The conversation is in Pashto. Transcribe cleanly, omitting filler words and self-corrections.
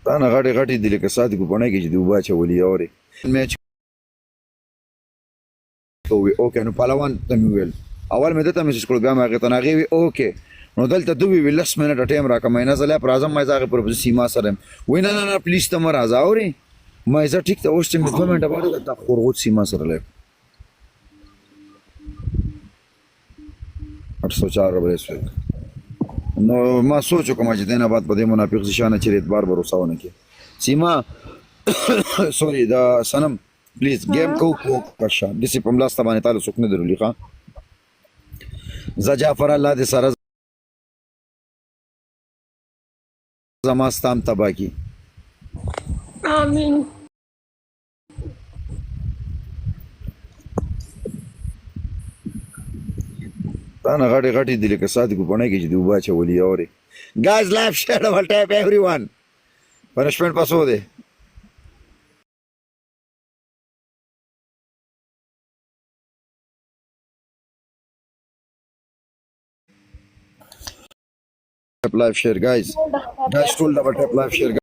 تا نه غټي غټي دي لکه صادق په نه کې چې دی وبا چولې اوري میچ کوي اوکې نو پهلوان ته مې ویل اول مې دته میسج کړو بیا ما هغه ته هغه وی اوکې نو دلته دوی وی لس منټه ټایم راکړه مې نه زله پر اعظم مې ځاګه پر سیما سره وای نه نه پلیز ته مر راځه اوري مې زه ټیک ته اوس چې مې 2 منټه بعد ته خورغوت سیما سره لې 804 روپے نو ما سوچ کوم چې دینه بعد په دې منافق ځشانه چې اعتبار ورساونه کې سیما سوري دا سنم پلیز گیم کو پښه د سي په ملاسته باندې تعالی سکونه درولې ښا ز جعفر الله دې سره زما ستام تبا کی آمین. تا نه غټي غټي دي لکه صادق په نه کې چې دی وبا چولې اوري guys live share double tap everyone punishment پاسو ده live share guys tool double tap live share